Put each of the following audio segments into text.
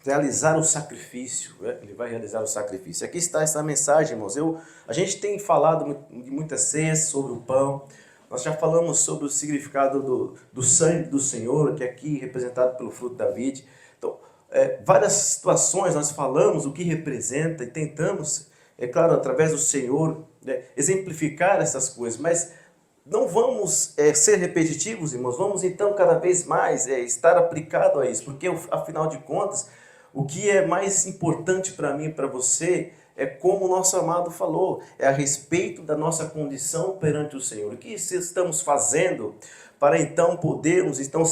realizar o sacrifício, né? Ele vai realizar o sacrifício. Aqui está essa mensagem, irmãos. A gente tem falado de muitas vezes sobre o pão. Nós já falamos sobre o significado do sangue do Senhor, que é aqui representado pelo fruto da vide. Então, várias situações nós falamos o que representa e tentamos, é claro, através do Senhor, né, exemplificar essas coisas, mas não vamos ser repetitivos, irmãos. Vamos então cada vez mais estar aplicado a isso, porque afinal de contas, o que é mais importante para mim e para você é como o nosso amado falou, é a respeito da nossa condição perante o Senhor. O que estamos fazendo para então podermos então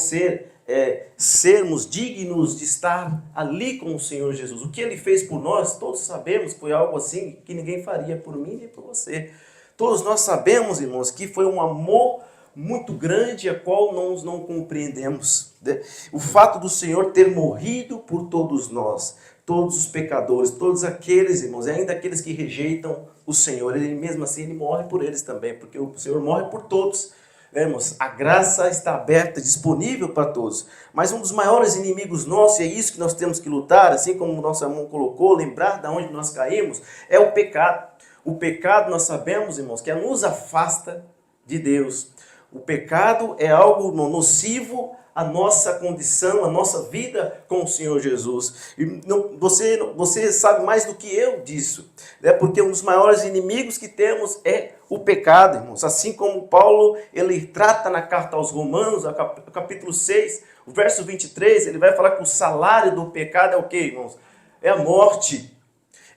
sermos dignos de estar ali com o Senhor Jesus. O que Ele fez por nós, todos sabemos, foi algo assim que ninguém faria por mim nem por você. Todos nós sabemos, irmãos, que foi um amor muito grande, a qual nós não compreendemos. O fato do Senhor ter morrido por todos nós, todos os pecadores, todos aqueles, irmãos, e ainda aqueles que rejeitam o Senhor, Ele mesmo assim, Ele morre por eles também, porque o Senhor morre por todos. Irmãos, a graça está aberta, disponível para todos. Mas um dos maiores inimigos nossos, e é isso que nós temos que lutar, assim como o nosso irmão colocou, lembrar de onde nós caímos, é o pecado. O pecado, nós sabemos, irmãos, que nos afasta de Deus. O pecado é algo nocivo à nossa condição, à nossa vida com o Senhor Jesus. E você sabe mais do que eu disso, né? Porque um dos maiores inimigos que temos é o pecado, irmãos. Assim como Paulo, ele trata na carta aos Romanos, capítulo 6, o verso 23, ele vai falar que o salário do pecado é o quê, irmãos? É a morte.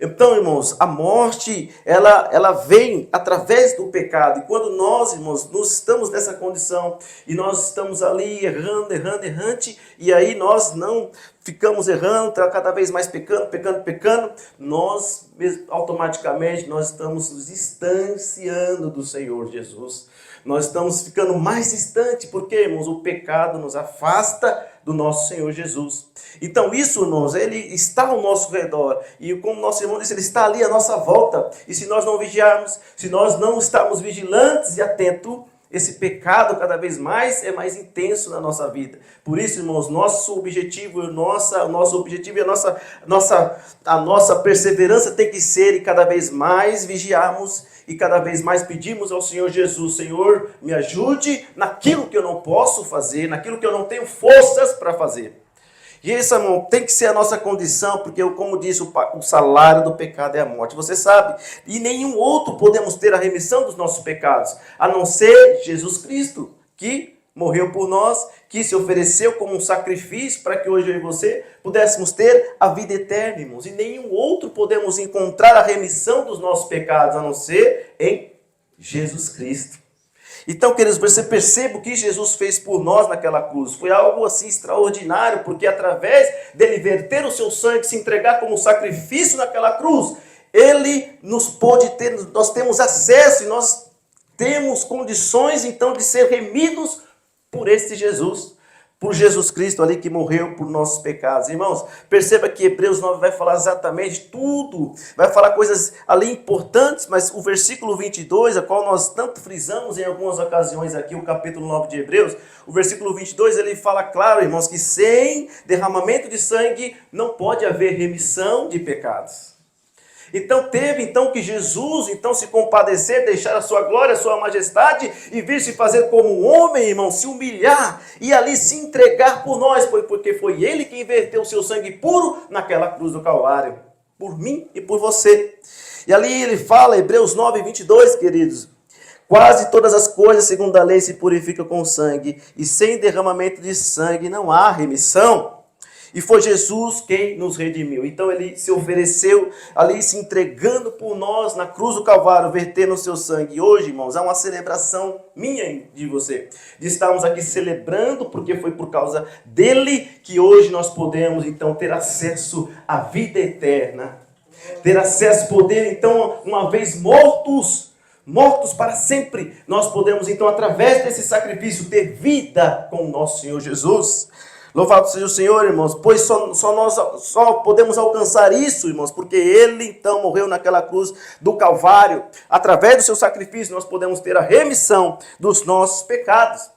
Então, irmãos, a morte, ela vem através do pecado. E quando nós, irmãos, nós estamos nessa condição e nós estamos ali errante, e aí nós não ficamos errando, cada vez mais pecando, nós automaticamente nós estamos nos distanciando do Senhor Jesus. Nós estamos ficando mais distante, porque, irmãos, o pecado nos afasta do nosso Senhor Jesus. Então isso, irmãos, ele está ao nosso redor. E como nosso irmão disse, ele está ali à nossa volta. E se nós não vigiarmos, se nós não estarmos vigilantes e atentos, esse pecado cada vez mais é mais intenso na nossa vida. Por isso, irmãos, nosso objetivo e a nossa perseverança tem que ser e cada vez mais vigiarmos e cada vez mais pedimos ao Senhor Jesus: Senhor, me ajude naquilo que eu não posso fazer, naquilo que eu não tenho forças para fazer. E isso, irmão, tem que ser a nossa condição, porque, como disse, o salário do pecado é a morte. Você sabe, e nenhum outro podemos ter a remissão dos nossos pecados, a não ser Jesus Cristo, que morreu por nós, que se ofereceu como um sacrifício para que hoje eu e você pudéssemos ter a vida eterna, irmãos. E nenhum outro podemos encontrar a remissão dos nossos pecados, a não ser em Jesus Cristo. Então, queridos, você percebe o que Jesus fez por nós naquela cruz. Foi algo assim extraordinário, porque através dele verter o seu sangue, se entregar como sacrifício naquela cruz, ele nos pôde ter, nós temos acesso e nós temos condições então de ser remidos por este Jesus. Por Jesus Cristo ali que morreu por nossos pecados. Irmãos, perceba que Hebreus 9 vai falar exatamente tudo, vai falar coisas ali importantes, mas o versículo 22, a qual nós tanto frisamos em algumas ocasiões aqui, o capítulo 9 de Hebreus, o versículo 22, ele fala claro, irmãos, que sem derramamento de sangue não pode haver remissão de pecados. Então teve que Jesus se compadecer, deixar a sua glória, a sua majestade e vir se fazer como um homem, irmão, se humilhar e ali se entregar por nós, porque foi ele quem verteu o seu sangue puro naquela cruz do Calvário, por mim e por você. E ali ele fala, Hebreus 9, 22, queridos: quase todas as coisas segundo a lei se purificam com sangue, e sem derramamento de sangue não há remissão. E foi Jesus quem nos redimiu. Então ele se ofereceu ali, se entregando por nós na cruz do Calvário, vertendo o seu sangue. E hoje, irmãos, há uma celebração minha e de você, de estarmos aqui celebrando, porque foi por causa dele que hoje nós podemos então ter acesso à vida eterna. Ter acesso, poder então, uma vez mortos para sempre, nós podemos então, através desse sacrifício, ter vida com o nosso Senhor Jesus. Louvado seja o Senhor, irmãos, pois nós podemos alcançar isso, irmãos, porque ele então morreu naquela cruz do Calvário. Através do seu sacrifício nós podemos ter a remissão dos nossos pecados.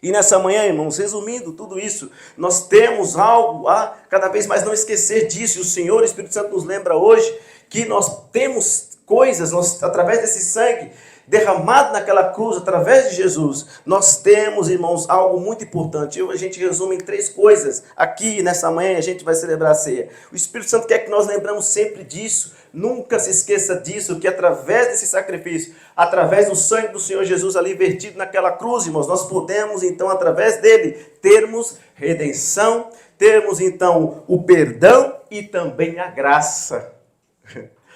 E nessa manhã, irmãos, resumindo tudo isso, nós temos algo a cada vez mais não esquecer disso. E o Senhor, o Espírito Santo nos lembra hoje que nós temos coisas, através desse sangue derramado naquela cruz, através de Jesus, nós temos, irmãos, algo muito importante. A gente resume em 3 coisas. Aqui, nessa manhã, a gente vai celebrar a ceia. O Espírito Santo quer que nós lembramos sempre disso. Nunca se esqueça disso, que através desse sacrifício, através do sangue do Senhor Jesus ali vertido naquela cruz, irmãos, nós podemos, então, através dele, termos redenção, termos, então, o perdão e também a graça.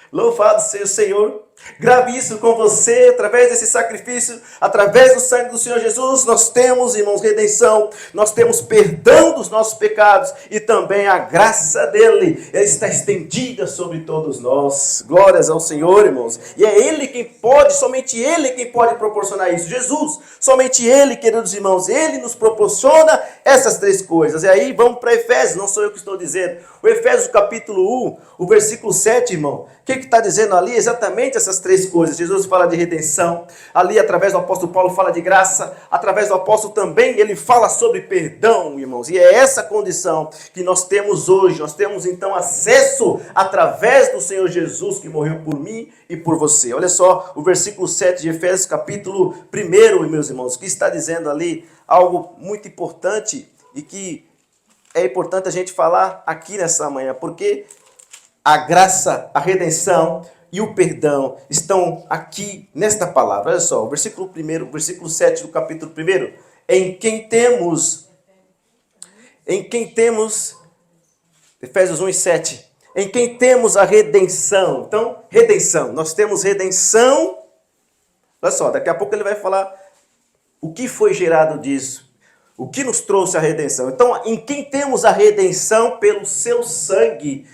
Louvado seja o Senhor. Grave isso com você, através desse sacrifício, através do sangue do Senhor Jesus, nós temos, irmãos, redenção, nós temos perdão dos nossos pecados e também a graça dele está estendida sobre todos nós. Glórias ao Senhor, irmãos. E é ele quem pode, somente ele quem pode proporcionar isso. Jesus, somente ele, queridos irmãos, ele nos proporciona essas 3 coisas. E aí vamos para Efésios, não sou eu que estou dizendo. O Efésios capítulo 1, o versículo 7, irmão, o que está dizendo ali? Exatamente essas 3 coisas. Jesus fala de redenção, ali através do apóstolo Paulo fala de graça, através do apóstolo também ele fala sobre perdão, irmãos. E é essa condição que nós temos hoje. Nós temos então acesso através do Senhor Jesus que morreu por mim e por você. Olha só o versículo 7 de Efésios capítulo 1, meus irmãos, que está dizendo ali algo muito importante e que é importante a gente falar aqui nessa manhã, porque a graça, a redenção e o perdão estão aqui nesta palavra. Olha só, o versículo 1, versículo 7 do capítulo 1, em quem temos, Efésios 1 e 7, em quem temos a redenção. Então, redenção, nós temos redenção. Olha só, daqui a pouco ele vai falar o que foi gerado disso, o que nos trouxe a redenção. Então, em quem temos a redenção pelo seu sangue,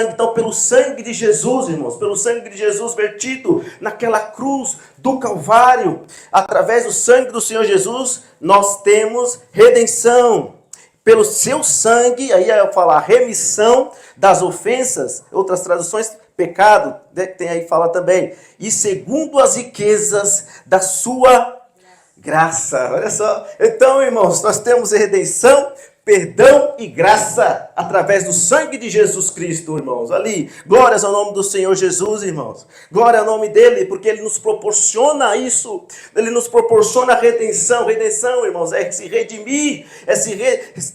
então pelo sangue de Jesus, irmãos, pelo sangue de Jesus vertido naquela cruz do Calvário, através do sangue do Senhor Jesus, nós temos redenção. Pelo seu sangue, aí eu falar remissão das ofensas, outras traduções, pecado, né, tem aí fala também, e segundo as riquezas da sua graça. Olha só, então, irmãos, nós temos redenção, perdão e graça através do sangue de Jesus Cristo, irmãos. Ali, glórias ao nome do Senhor Jesus, irmãos. Glória ao nome dele, porque ele nos proporciona isso. Ele nos proporciona a redenção. Redenção, irmãos, é se redimir,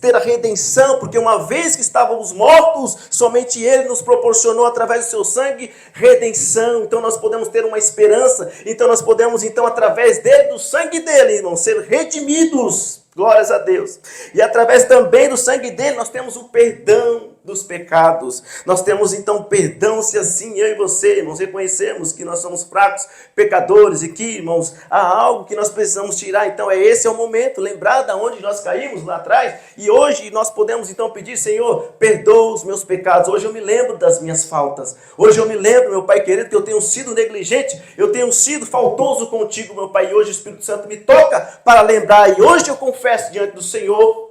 ter a redenção, porque uma vez que estávamos mortos, somente ele nos proporcionou através do seu sangue redenção. Então nós podemos ter uma esperança. Então nós podemos, então, através dele, do sangue dele, irmãos, ser redimidos. Glórias a Deus. E através também do sangue dele, nós temos o perdão dos pecados. Nós temos então perdão, se assim eu e você, irmãos, reconhecemos que nós somos fracos, pecadores e que, irmãos, há algo que nós precisamos tirar. Então esse é o momento, lembrar de onde nós caímos lá atrás e hoje nós podemos então pedir: Senhor, perdoa os meus pecados. Hoje eu me lembro das minhas faltas. Hoje eu me lembro, meu Pai querido, que eu tenho sido negligente, eu tenho sido faltoso contigo, meu Pai, e hoje o Espírito Santo me toca para lembrar, e hoje eu confesso diante do Senhor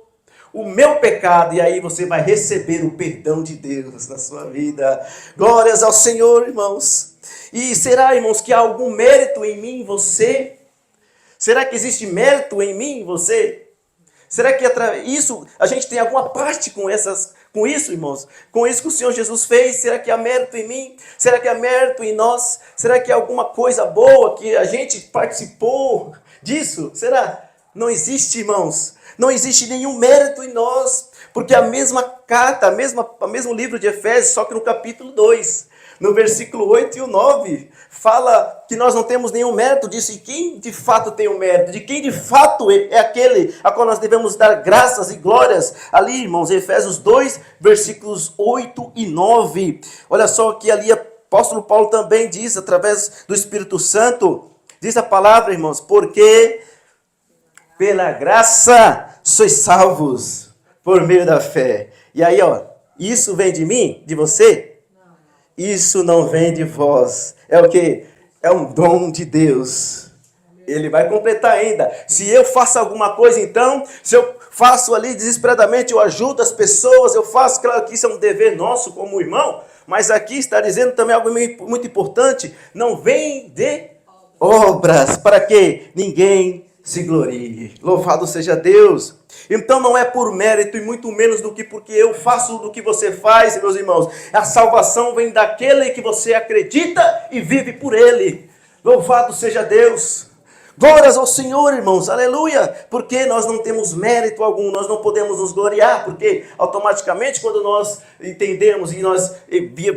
o meu pecado, e aí você vai receber o perdão de Deus na sua vida. Glórias ao Senhor, irmãos. E será, irmãos, que há algum mérito em mim, em você? Será que existe mérito em mim, em você? Será que isso a gente tem alguma parte com isso, irmãos? Com isso que o Senhor Jesus fez? Será que há mérito em mim? Será que há mérito em nós? Será que há alguma coisa boa que a gente participou disso? Será? Não existe, irmãos. Não existe nenhum mérito em nós, porque a mesma carta, o mesmo livro de Efésios, só que no capítulo 2, no versículo 8 e o 9, fala que nós não temos nenhum mérito disso. E quem de fato tem o mérito? De quem de fato é aquele a qual nós devemos dar graças e glórias? Ali, irmãos, Efésios 2, versículos 8 e 9. Olha só que ali o apóstolo Paulo também diz, através do Espírito Santo, diz a palavra, irmãos, porque pela graça sois salvos por meio da fé. E aí, isso vem de mim, de você? Isso não vem de vós. É o quê? É um dom de Deus. Ele vai completar ainda. Se eu faço alguma coisa, então, se eu faço ali desesperadamente, eu ajudo as pessoas, eu faço, claro que isso é um dever nosso como irmão, mas aqui está dizendo também algo muito importante, não vem de obras, para que ninguém se glorie. Louvado seja Deus. Então não é por mérito e muito menos do que porque eu faço do que você faz, meus irmãos. A salvação vem daquele que você acredita e vive por ele. Louvado seja Deus. Glórias ao Senhor, irmãos, aleluia, porque nós não temos mérito algum, nós não podemos nos gloriar, porque automaticamente quando nós entendemos e nós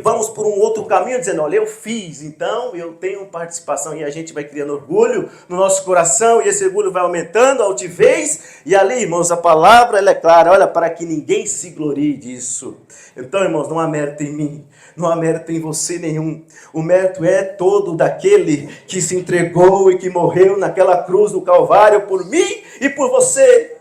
vamos por um outro caminho, dizendo, olha, eu fiz, então eu tenho participação, e a gente vai criando orgulho no nosso coração, e esse orgulho vai aumentando, a altivez, e ali, irmãos, a palavra, ela é clara, olha, para que ninguém se glorie disso. Então, irmãos, não há mérito em mim, não há mérito em você nenhum. O mérito é todo daquele que se entregou e que morreu naquela cruz do Calvário por mim e por você.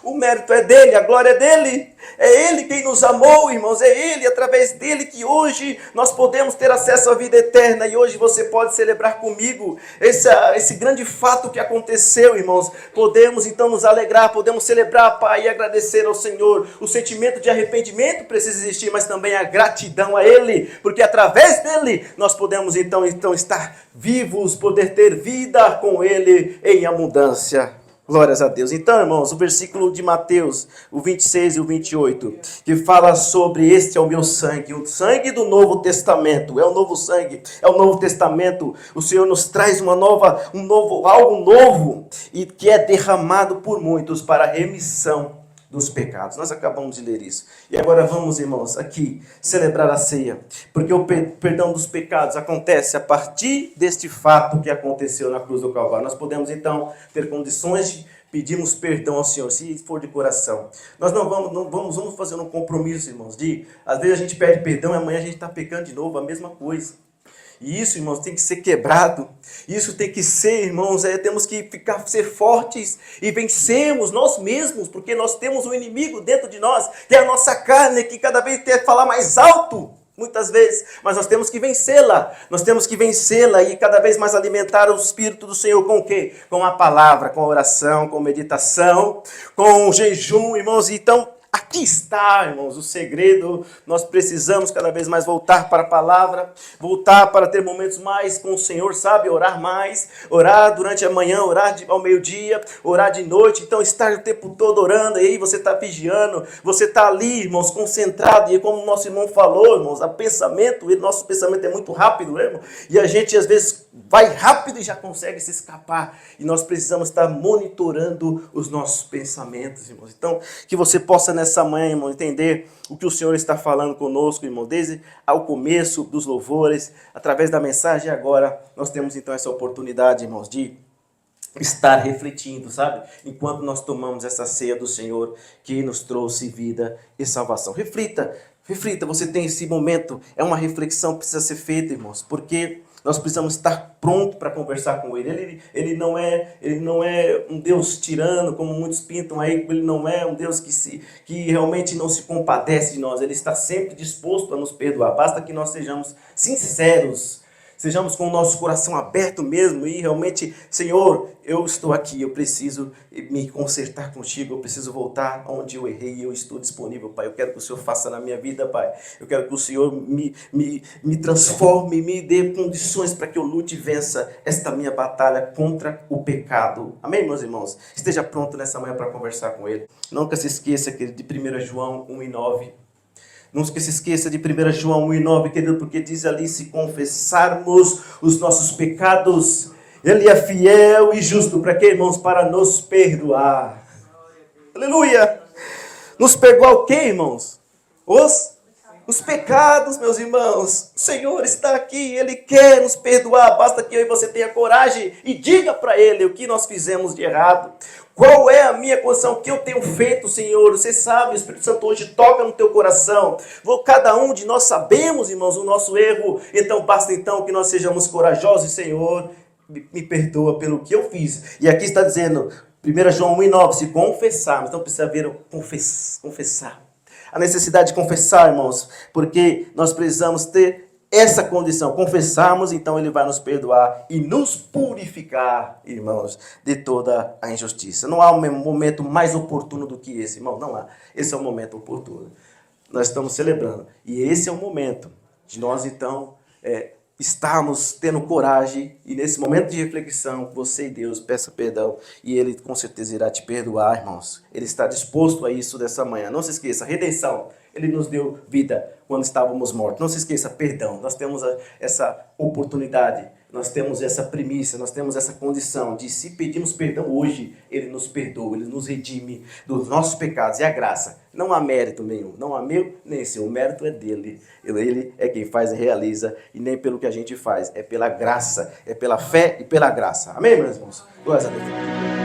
O mérito é dele, a glória é dele. É ele quem nos amou, irmãos. É ele, através dele, que hoje nós podemos ter acesso à vida eterna. E hoje você pode celebrar comigo esse grande fato que aconteceu, irmãos. Podemos então nos alegrar, podemos celebrar, Pai, e agradecer ao Senhor. O sentimento de arrependimento precisa existir, mas também a gratidão a ele. Porque através dele nós podemos então estar vivos, poder ter vida com ele em abundância. Glórias a Deus. Então, irmãos, o versículo de Mateus, o 26 e o 28, que fala sobre este é o meu sangue, o sangue do Novo Testamento, é o novo sangue, é o Novo Testamento. O Senhor nos traz algo novo, e que é derramado por muitos para a remissão dos pecados. Nós acabamos de ler isso. E agora vamos, irmãos, aqui celebrar a ceia, porque o perdão dos pecados acontece a partir deste fato que aconteceu na cruz do Calvário. Nós podemos então ter condições de pedirmos perdão ao Senhor, se for de coração. Nós vamos fazer um compromisso, irmãos, às vezes a gente pede perdão e amanhã a gente está pecando de novo, a mesma coisa. E isso, irmãos, tem que ser quebrado. Isso tem que ser, irmãos, temos que ser fortes e vencermos nós mesmos, porque nós temos um inimigo dentro de nós, que é a nossa carne, que cada vez quer falar mais alto, muitas vezes, mas nós temos que vencê-la. Nós temos que vencê-la e cada vez mais alimentar o Espírito do Senhor com o quê? Com a palavra, com a oração, com meditação, com o jejum, irmãos. Então, aqui está, irmãos, o segredo. Nós precisamos cada vez mais voltar para a palavra, voltar para ter momentos mais com o Senhor, sabe? Orar mais, orar durante a manhã, orar ao meio-dia, orar de noite. Então, estar o tempo todo orando, e aí você está vigiando, você está ali, irmãos, concentrado. E como o nosso irmão falou, irmãos, nosso pensamento é muito rápido, né, irmão? E a gente, às vezes, vai rápido e já consegue se escapar. E nós precisamos estar monitorando os nossos pensamentos, irmãos. Então, que você possa nessa manhã, irmão, entender o que o Senhor está falando conosco, irmão, desde ao começo dos louvores, através da mensagem. E agora nós temos então essa oportunidade, irmãos, de estar refletindo, sabe? Enquanto nós tomamos essa ceia do Senhor que nos trouxe vida e salvação. Reflita, você tem esse momento, é uma reflexão que precisa ser feita, irmãos, porque nós precisamos estar pronto para conversar com Ele. Ele não é um Deus tirano, como muitos pintam aí. Ele não é um Deus que realmente não se compadece de nós. Ele está sempre disposto a nos perdoar. Basta que nós sejamos sinceros, sejamos com o nosso coração aberto mesmo e realmente, Senhor, eu estou aqui, eu preciso me consertar contigo, eu preciso voltar onde eu errei, eu estou disponível, Pai. Eu quero que o Senhor faça na minha vida, Pai. Eu quero que o Senhor me transforme, me dê condições para que eu lute e vença esta minha batalha contra o pecado. Amém, meus irmãos? Esteja pronto nessa manhã para conversar com Ele. Nunca se esqueça de 1 João 1:9. Não se esqueça de 1 João 1:9, querido, porque diz ali, se confessarmos os nossos pecados, Ele é fiel e justo. Para quê, irmãos? Para nos perdoar. Aleluia! Nos perdoar o quê, irmãos? Os pecados, meus irmãos. O Senhor está aqui, Ele quer nos perdoar. Basta que eu e você tenha coragem e diga para Ele o que nós fizemos de errado. Qual é a minha condição? O que eu tenho feito, Senhor? Você sabe, o Espírito Santo hoje toca no teu coração. Cada um de nós sabemos, irmãos, o nosso erro. Então, basta então que nós sejamos corajosos, Senhor. Me perdoa pelo que eu fiz. E aqui está dizendo, 1 João 1:9, se confessarmos. Então, precisa haver confessar. A necessidade de confessar, irmãos, porque nós precisamos ter essa condição, confessarmos, então Ele vai nos perdoar e nos purificar, irmãos, de toda a injustiça. Não há um momento mais oportuno do que esse, irmão, não há. Esse é o momento oportuno. Nós estamos celebrando. E esse é o momento de nós, então, estarmos tendo coragem e nesse momento de reflexão, você e Deus peça perdão e Ele com certeza irá te perdoar, irmãos. Ele está disposto a isso dessa manhã. Não se esqueça, redenção. Ele nos deu vida quando estávamos mortos. Não se esqueça, perdão. Nós temos essa oportunidade, nós temos essa primícia, nós temos essa condição de, se pedimos perdão hoje, Ele nos perdoa, Ele nos redime dos nossos pecados. E a graça, não há mérito nenhum, não há meu nem seu, o mérito é dele. Ele é quem faz e realiza, e nem pelo que a gente faz, é pela graça, é pela fé e pela graça. Amém, meus irmãos? Glória a Deus.